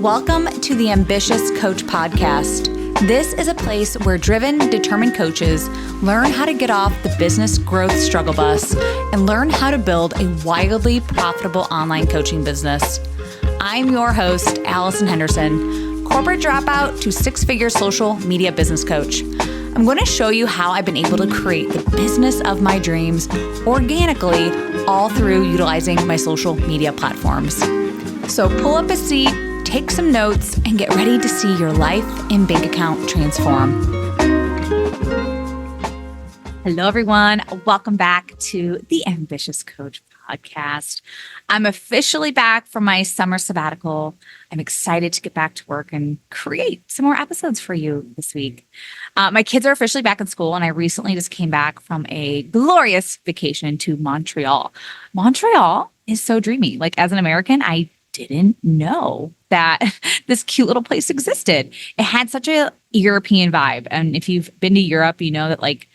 Welcome to the Ambitious Coach Podcast. This is a place where driven, determined coaches learn how to get off the business growth struggle bus and learn how to build a wildly profitable online coaching business. I'm your host, Allison Henderson, corporate dropout to six-figure social media business coach. I'm going to show you how I've been able to create the business of my dreams organically, all through utilizing my social media platforms. So pull up a seat, take some notes, and get ready to see your life and bank account transform. Hello, everyone. Welcome back to the Ambitious Coach Podcast. I'm officially back from my summer sabbatical. I'm excited to get back to work and create some more episodes for you this week. My kids are officially back in school, and I recently just came back from a glorious vacation to Montreal. Montreal is so dreamy. Like, as an American, I didn't know that this cute little place existed. It had such a European vibe. And if you've been to Europe, you know that like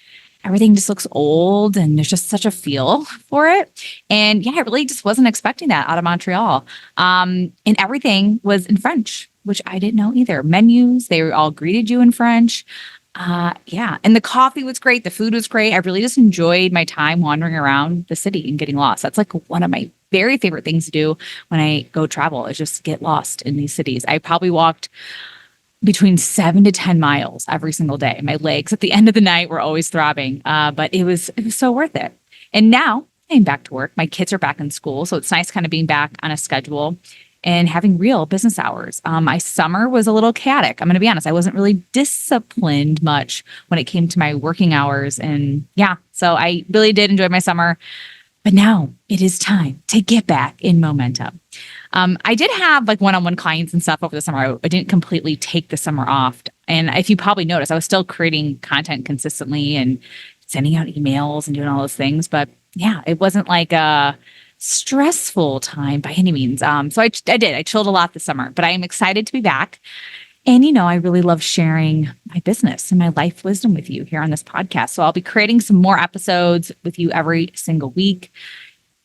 everything just looks old and there's just such a feel for it. And yeah, I really just wasn't expecting that out of Montreal. And everything was in French, which I didn't know either. Menus, they all greeted you in French. Yeah. And the coffee was great. The food was great. I really just enjoyed my time wandering around the city and getting lost. That's like one of my very favorite things to do when I go travel is just get lost in these cities. I probably walked between 7 to 10 miles every single day. My legs at the end of the night were always throbbing, but it was so worth it. And now I'm back to work. My kids are back in school, so it's nice kind of being back on a schedule and having real business hours. My summer was a little chaotic. I'm going to be honest. I wasn't really disciplined much when it came to my working hours. And yeah, so I really did enjoy my summer. But now it is time to get back in momentum. I did have like one-on-one clients and stuff over the summer. I didn't completely take the summer off. And if you probably noticed, I was still creating content consistently and sending out emails and doing all those things. But yeah, it wasn't like a stressful time by any means. So I did. I chilled a lot this summer, but I am excited to be back. And, you know, I really love sharing my business and my life wisdom with you here on this podcast. So I'll be creating some more episodes with you every single week.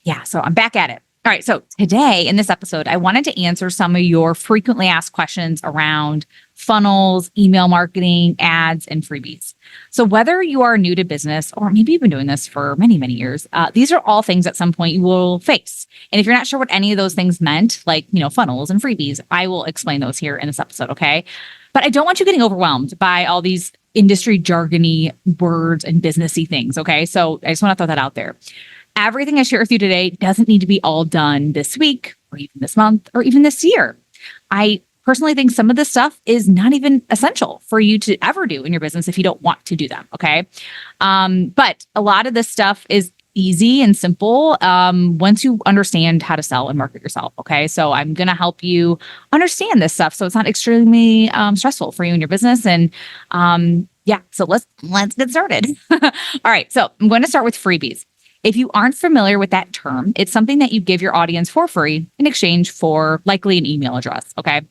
Yeah, so I'm back at it. All right, so today in this episode, I wanted to answer some of your frequently asked questions around funnels, email marketing, ads, and freebies. So whether you are new to business or maybe you've been doing this for many, many years, these are all things at some point you will face. And if you're not sure what any of those things meant, like, you know, funnels and freebies, I will explain those here in this episode, okay? But I don't want you getting overwhelmed by all these industry jargony words and businessy things, okay? So I just want to throw that out there. Everything I share with you today doesn't need to be all done this week or even this month or even this year. I personally think some of this stuff is not even essential for you to ever do in your business if you don't want to do them, okay? But a lot of this stuff is easy and simple once you understand how to sell and market yourself, okay? So I'm going to help you understand this stuff so it's not extremely stressful for you in your business. And yeah, so let's get started. All right, so I'm going to start with freebies. If you aren't familiar with that term, it's something that you give your audience for free in exchange for likely an email address, okay?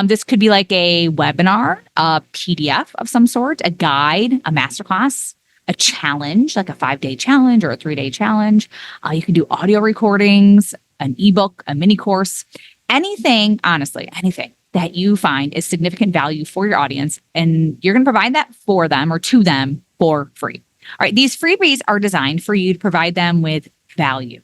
This could be like a webinar, a PDF of some sort, a guide, a masterclass, a challenge, like a 5-day challenge or a 3-day challenge. You can do audio recordings, an ebook, a mini course, anything, honestly, anything that you find is significant value for your audience, and you're going to provide that for them or to them for free. All right, these freebies are designed for you to provide them with value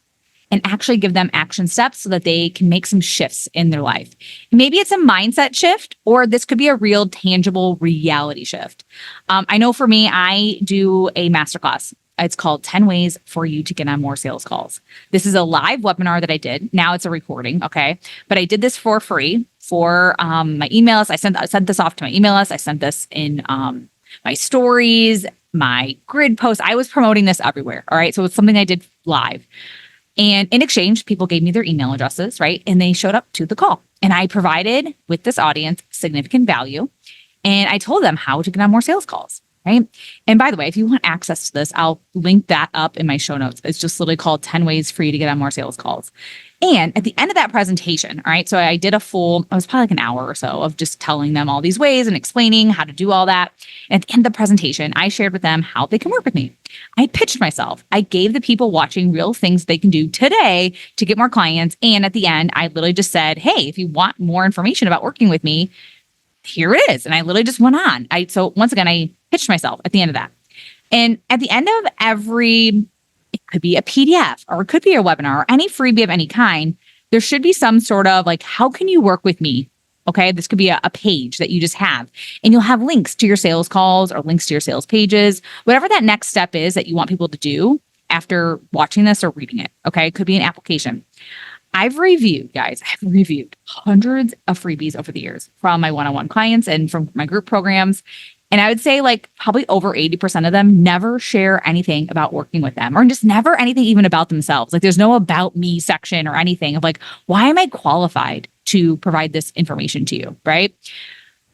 and actually give them action steps so that they can make some shifts in their life. Maybe it's a mindset shift, or this could be a real tangible reality shift. I know for me, I do a masterclass. It's called 10 Ways for You to Get on More Sales Calls. This is a live webinar that I did. Now it's a recording, okay? But I did this for free for my email list. I sent this off to my email list. I sent this in my stories, my grid posts. I was promoting this everywhere. All right. So it's something I did live. And in exchange, people gave me their email addresses, right? And they showed up to the call. And I provided with this audience significant value. And I told them how to get on more sales calls. right? And by the way, if you want access to this, I'll link that up in my show notes. It's just literally called 10 ways for you to get on more sales calls. And at the end of that presentation, all right, so I did it was probably like an hour or so of just telling them all these ways and explaining how to do all that. And at the end of the presentation, I shared with them how they can work with me. I pitched myself. I gave the people watching real things they can do today to get more clients. And at the end, I literally just said, hey, if you want more information about working with me, here it is. And I literally just went on. So once again, I pitched myself at the end of that. And at the end of it could be a PDF or it could be a webinar or any freebie of any kind, there should be some sort of like, how can you work with me? Okay, this could be a page that you just have, and you'll have links to your sales calls or links to your sales pages, whatever that next step is that you want people to do after watching this or reading it. Okay, it could be an application. I've reviewed hundreds of freebies over the years from my one-on-one clients and from my group programs. And I would say like probably over 80% of them never share anything about working with them or just never anything even about themselves. Like there's no about me section or anything of like, why am I qualified to provide this information to you, right?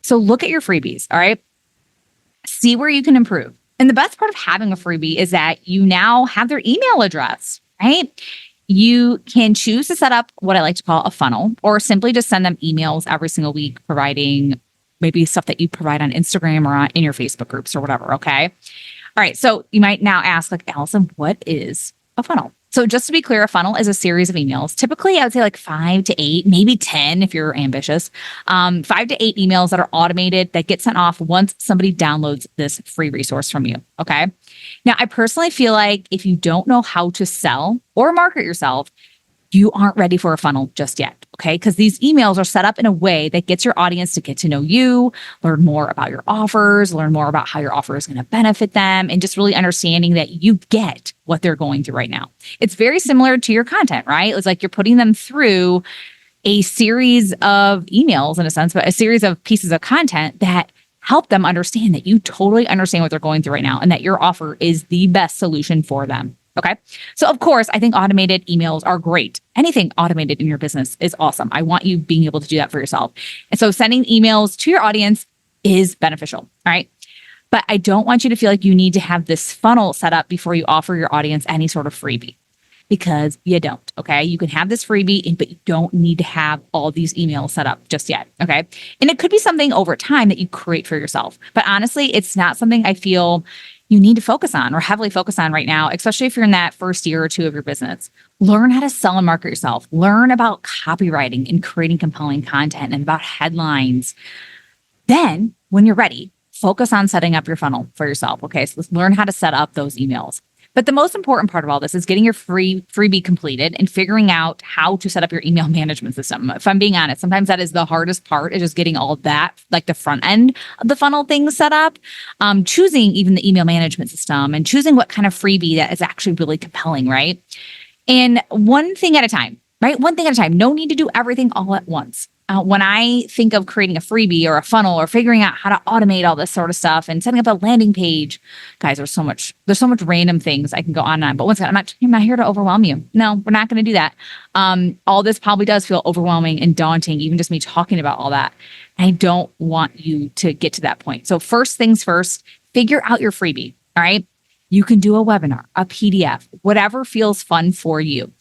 So look at your freebies, all right? See where you can improve. And the best part of having a freebie is that you now have their email address, right? You can choose to set up what I like to call a funnel or simply just send them emails every single week, providing maybe stuff that you provide on Instagram or in your Facebook groups or whatever, okay? All right, so you might now ask like, Allison, what is a funnel? So just to be clear, a funnel is a series of emails. Typically, I would say like 5 to 8, maybe 10 if you're ambitious. 5 to 8 emails that are automated that get sent off once somebody downloads this free resource from you, okay? Now, I personally feel like if you don't know how to sell or market yourself, you aren't ready for a funnel just yet, okay? Because these emails are set up in a way that gets your audience to get to know you, learn more about your offers, learn more about how your offer is going to benefit them, and just really understanding that you get what they're going through right now. It's very similar to your content, right? It's like you're putting them through a series of emails in a sense, but a series of pieces of content that help them understand that you totally understand what they're going through right now and that your offer is the best solution for them. Okay. So of course, I think automated emails are great. Anything automated in your business is awesome. I want you being able to do that for yourself. And so sending emails to your audience is beneficial. All right. But I don't want you to feel like you need to have this funnel set up before you offer your audience any sort of freebie, because you don't. Okay. You can have this freebie, but you don't need to have all these emails set up just yet. Okay. And it could be something over time that you create for yourself. But honestly, it's not something I feel you need to focus on or heavily focus on right now, especially if you're in that first year or two of your business. Learn how to sell and market yourself. Learn about copywriting and creating compelling content and about headlines. Then, when you're ready, focus on setting up your funnel for yourself. Okay, so let's learn how to set up those emails. But the most important part of all this is getting your freebie completed and figuring out how to set up your email management system. If I'm being honest, sometimes that is the hardest part, is just getting all that, like the front end of the funnel things set up, choosing even the email management system and choosing what kind of freebie that is actually really compelling, right? And one thing at a time, right? One thing at a time. No need to do everything all at once. When I think of creating a freebie or a funnel or figuring out how to automate all this sort of stuff and setting up a landing page, guys, there's so much random things I can go on and on. But once again, I'm not here to overwhelm you. No, we're not going to do that. All this probably does feel overwhelming and daunting, even just me talking about all that. I don't want you to get to that point. So first things first, figure out your freebie. All right. You can do a webinar, a PDF, whatever feels fun for you.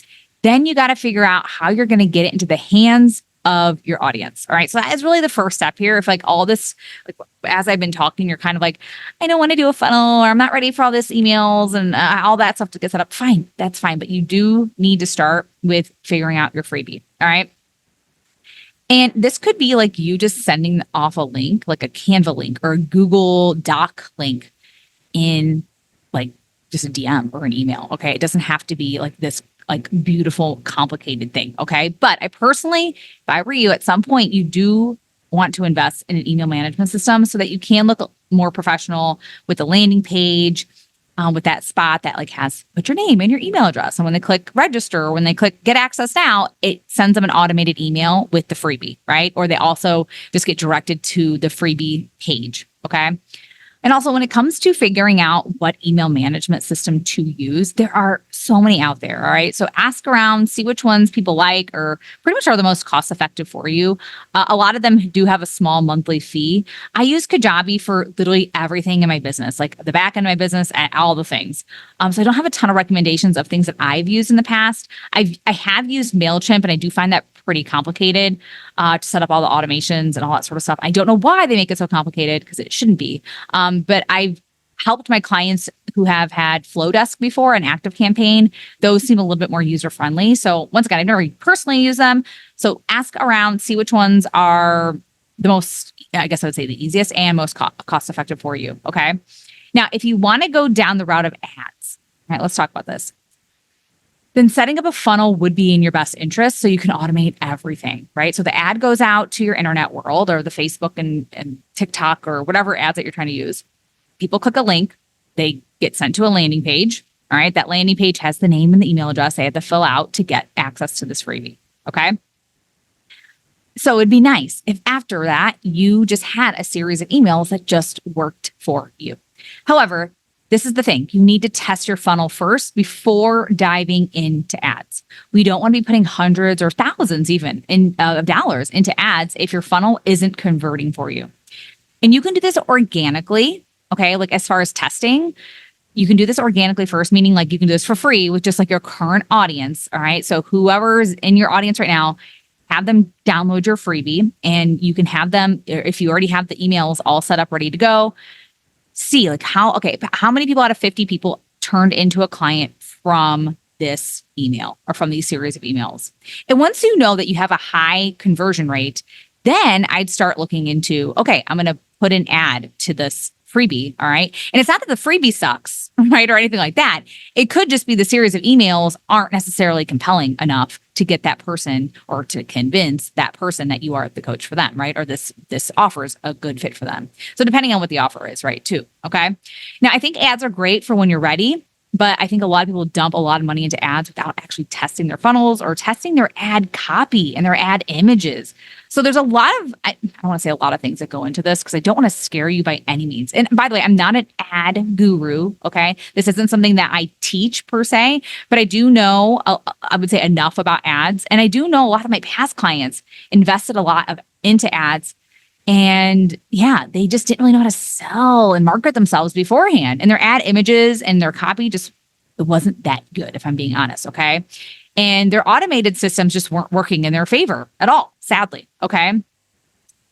Then you got to figure out how you're going to get it into the hands of your audience. All right. So that is really the first step here. If like all this, like as I've been talking, you're kind of like, I don't want to do a funnel, or I'm not ready for all this emails and all that stuff to get set up. Fine. That's fine. But you do need to start with figuring out your freebie. All right. And this could be like you just sending off a link, like a Canva link or a Google Doc link in like just a DM or an email. Okay. It doesn't have to be like this like beautiful, complicated thing. Okay. But I personally, if I were you, at some point, you do want to invest in an email management system so that you can look more professional with a landing page, with that spot that like has put your name and your email address. And when they click register or when they click get access now, it sends them an automated email with the freebie, right? Or they also just get directed to the freebie page. Okay. And also when it comes to figuring out what email management system to use, there are so many out there. All right. So ask around, see which ones people like or pretty much are the most cost effective for you. A lot of them do have a small monthly fee. I use Kajabi for literally everything in my business, like the back end of my business and all the things. So I don't have a ton of recommendations of things that I've used in the past. I have used MailChimp, and I do find that pretty complicated to set up all the automations and all that sort of stuff. I don't know why they make it so complicated because it shouldn't be. But I've helped my clients who have had Flowdesk before and ActiveCampaign. Those seem a little bit more user friendly. So once again, I've never personally used them. So ask around, see which ones are the most, I guess I would say the easiest and most cost effective for you. Okay. Now, if you want to go down the route of ads, all right, let's talk about this. Then setting up a funnel would be in your best interest so you can automate everything, right? So the ad goes out to your internet world or the Facebook and TikTok or whatever ads that you're trying to use. People click a link, they get sent to a landing page. All right. That landing page has the name and the email address they had to fill out to get access to this freebie. Okay. So it'd be nice if after that you just had a series of emails that just worked for you. However, this is the thing. You need to test your funnel first before diving into ads. We don't want to be putting hundreds or thousands even of dollars into ads if your funnel isn't converting for you. And you can do this organically. Okay. Like as far as testing, you can do this organically first, meaning like you can do this for free with just like your current audience. All right. So whoever's in your audience right now, have them download your freebie and you can have them, if you already have the emails all set up, ready to go, see like how many people out of 50 people turned into a client from this email or from these series of emails. And once you know that you have a high conversion rate, then I'd start looking into, okay, I'm going to put an ad to this freebie. All right. And it's not that the freebie sucks, right? Or anything like that. It could just be the series of emails aren't necessarily compelling enough to get that person or to convince that person that you are the coach for them, right? Or this offer is a good fit for them. So depending on what the offer is, right? Too. Okay. Now I think ads are great for when you're ready, but I think a lot of people dump a lot of money into ads without actually testing their funnels or testing their ad copy and their ad images. So there's a lot of, I don't want to say a lot of things that go into this because I don't want to scare you by any means. And by the way, I'm not an ad guru, okay? This isn't something that I teach per se, but I do know, I would say enough about ads. And I do know a lot of my past clients invested a lot into ads. And yeah, they just didn't really know how to sell and market themselves beforehand. And their ad images and their copy just, it wasn't that good, if I'm being honest, okay? And their automated systems just weren't working in their favor at all, sadly, okay?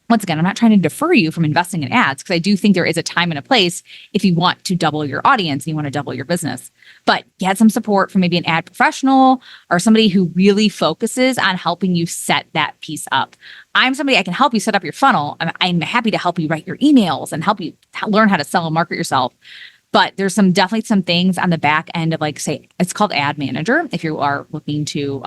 Once again, I'm not trying to defer you from investing in ads because I do think there is a time and a place if you want to double your audience and you want to double your business. But get some support from maybe an ad professional or somebody who really focuses on helping you set that piece up. I'm somebody I can help you set up your funnel. I'm happy to help you write your emails and help you learn how to sell and market yourself. But there's definitely some things on the back end of like, say, it's called Ad Manager. If you are looking to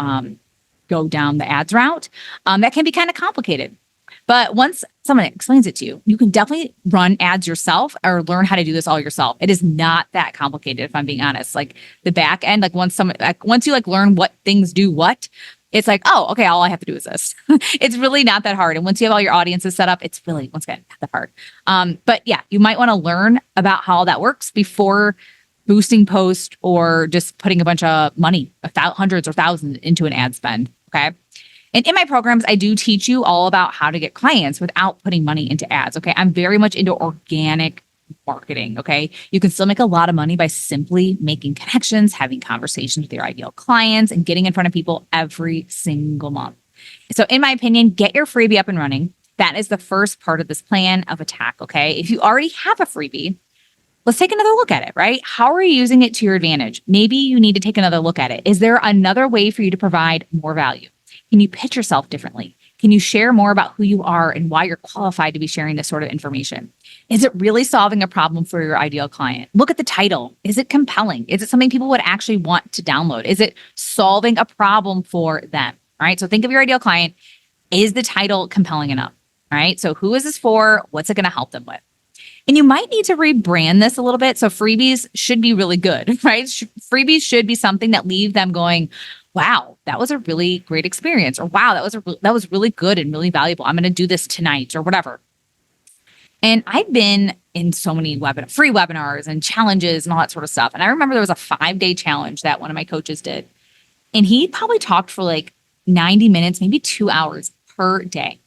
go down the ads route, that can be kind of complicated. But once someone explains it to you, you can definitely run ads yourself or learn how to do this all yourself. It is not that complicated, if I'm being honest. Like the back end, like once you like learn what things do what, it's like, oh, okay, all I have to do is this. It's really not that hard. And once you have all your audiences set up, it's really, once again, not that hard. But yeah, you might want to learn about how all that works before boosting post or just putting a bunch of money, hundreds or thousands into an ad spend. Okay. And in my programs, I do teach you all about how to get clients without putting money into ads. Okay. I'm very much into organic marketing. Okay. You can still make a lot of money by simply making connections, having conversations with your ideal clients, and getting in front of people every single month. So in my opinion, get your freebie up and running. That is the first part of this plan of attack. Okay. If you already have a freebie, let's take another look at it, right? How are you using it to your advantage? Maybe you need to take another look at it. Is there another way for you to provide more value? Can you pitch yourself differently? Can you share more about who you are and why you're qualified to be sharing this sort of information? Is it really solving a problem for your ideal client? Look at the title. Is it compelling? Is it something people would actually want to download? Is it solving a problem for them? All right. So think of your ideal client. Is the title compelling enough? All right. So who is this for? What's it going to help them with? And you might need to rebrand this a little bit. So freebies should be really good, right? Freebies should be something that leave them going, wow, that was a really great experience. Or wow, that was really good and really valuable. I'm going to do this tonight or whatever. And I've been in so many free webinars and challenges and all that sort of stuff. And I remember there was a 5-day challenge that one of my coaches did. And he probably talked for like 90 minutes, maybe 2 hours per day.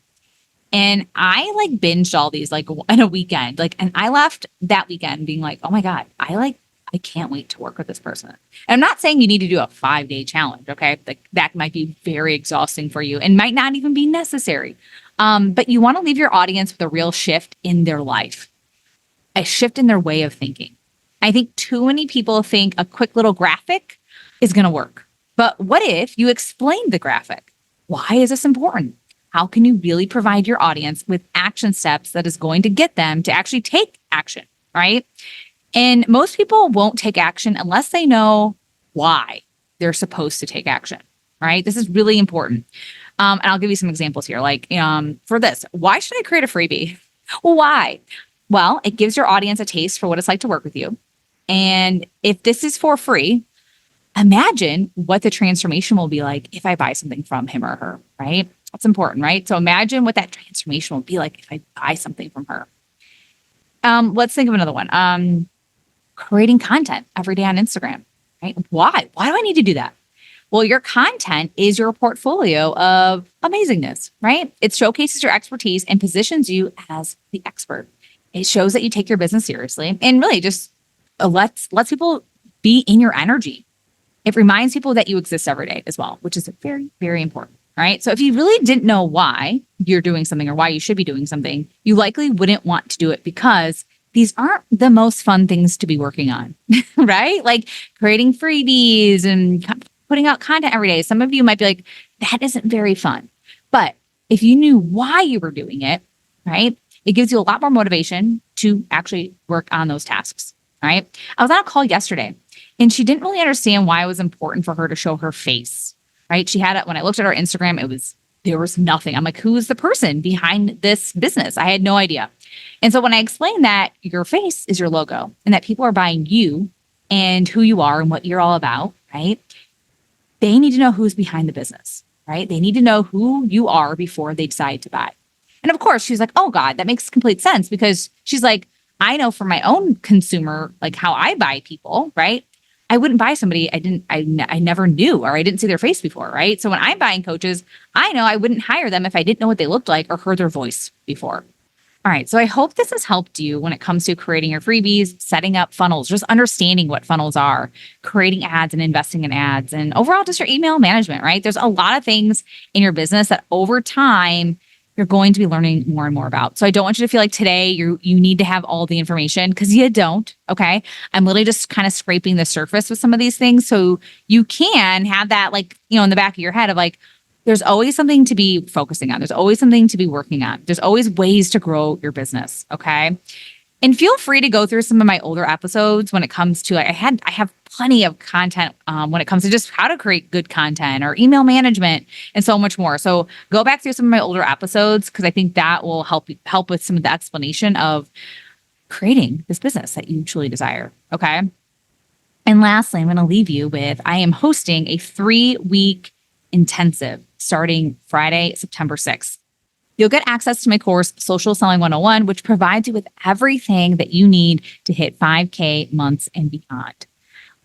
And I like binged all these like in a weekend. And I left that weekend being like, oh my God, I can't wait to work with this person. And I'm not saying you need to do a 5-day challenge. Okay. Like that might be very exhausting for you and might not even be necessary. But you want to leave your audience with a real shift in their life, a shift in their way of thinking. I think too many people think a quick little graphic is going to work. But what if you explain the graphic? Why is this important? How can you really provide your audience with action steps that is going to get them to actually take action, right? And most people won't take action unless they know why they're supposed to take action, right? This is really important. And I'll give you some examples here. For this, why should I create a freebie? Well, why? Well, it gives your audience a taste for what it's like to work with you. And if this is for free, imagine what the transformation will be like if I buy something from him or her, right? That's important, right? So imagine what that transformation will be like if I buy something from her. Let's think of another one. Creating content every day on Instagram, right? Why? Why do I need to do that? Well, your content is your portfolio of amazingness, right? It showcases your expertise and positions you as the expert. It shows that you take your business seriously and really just lets people be in your energy. It reminds people that you exist every day as well, which is very, very important, right? So if you really didn't know why you're doing something or why you should be doing something, you likely wouldn't want to do it because these aren't the most fun things to be working on, right? Like creating freebies and putting out content every day. Some of you might be like, that isn't very fun. But if you knew why you were doing it, right, it gives you a lot more motivation to actually work on those tasks, right? I was on a call yesterday and she didn't really understand why it was important for her to show her face, right? She had it when I looked at her Instagram, there was nothing. I'm like, who is the person behind this business? I had no idea. And so when I explained that your face is your logo and that people are buying you and who you are and what you're all about, right? They need to know who's behind the business, right? They need to know who you are before they decide to buy. And of course, she's like, oh God, that makes complete sense because she's like, I know from my own consumer, like how I buy people, right? I wouldn't buy somebody I never knew or I didn't see their face before, right? So when I'm buying coaches, I know I wouldn't hire them if I didn't know what they looked like or heard their voice before. All right, so I hope this has helped you when it comes to creating your freebies, setting up funnels, just understanding what funnels are, creating ads and investing in ads, and overall just your email management, right? There's a lot of things in your business that over time, you're going to be learning more and more about. So I don't want you to feel like today you need to have all the information because you don't, okay? I'm literally just kind of scraping the surface with some of these things so you can have that in the back of your head of there's always something to be focusing on. There's always something to be working on. There's always ways to grow your business, okay? And feel free to go through some of my older episodes when it comes to, I have plenty of content when it comes to just how to create good content or email management and so much more. So go back through some of my older episodes because I think that will help with some of the explanation of creating this business that you truly desire, okay? And lastly, I'm going to leave you with, I am hosting a 3-week intensive starting Friday, September 6th. You'll get access to my course, Social Selling 101, which provides you with everything that you need to hit 5K months and beyond.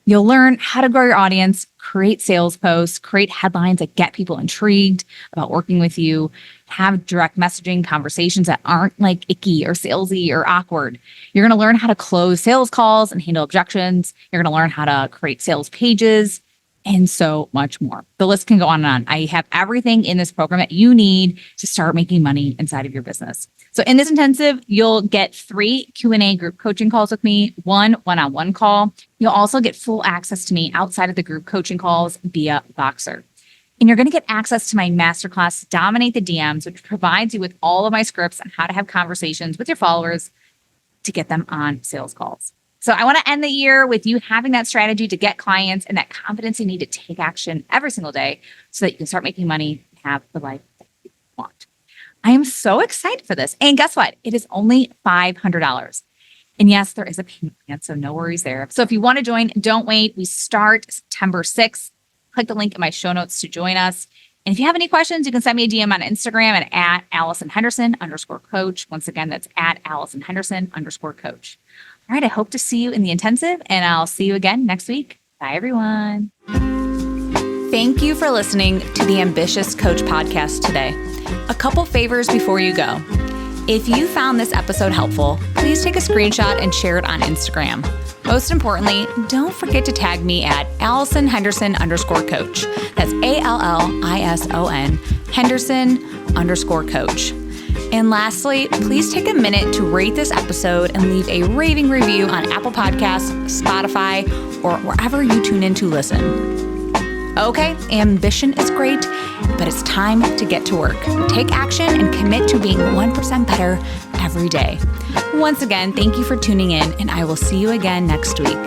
You'll learn how to grow your audience, create sales posts, create headlines that get people intrigued about working with you, have direct messaging conversations that aren't icky or salesy or awkward. You're going to learn how to close sales calls and handle objections. You're going to learn how to create sales pages, and so much more. The list can go on and on. I have everything in this program that you need to start making money inside of your business. So in this intensive, you'll get 3 Q&A group coaching calls with me, 1 one-on-one call. You'll also get full access to me outside of the group coaching calls via Voxer. And you're going to get access to my masterclass, Dominate the DMs, which provides you with all of my scripts on how to have conversations with your followers to get them on sales calls. So I want to end the year with you having that strategy to get clients and that confidence you need to take action every single day so that you can start making money and have the life that you want. I am so excited for this. And guess what? It is only $500. And yes, there is a payment plan, so no worries there. So if you want to join, don't wait. We start September 6th. Click the link in my show notes to join us. And if you have any questions, you can send me a DM on Instagram at @AllisonHenderson_coach. Once again, that's at @AllisonHenderson_coach. All right, I hope to see you in the intensive, and I'll see you again next week. Bye, everyone. Thank you for listening to the Ambitious Coach podcast today. A couple favors before you go. If you found this episode helpful, please take a screenshot and share it on Instagram. Most importantly, don't forget to tag me at AllisonHenderson_coach. That's ALLISON Henderson_coach. And lastly, please take a minute to rate this episode and leave a raving review on Apple Podcasts, Spotify, or wherever you tune in to listen. Okay, ambition is great, but it's time to get to work. Take action and commit to being 1% better every day. Once again, thank you for tuning in, and I will see you again next week.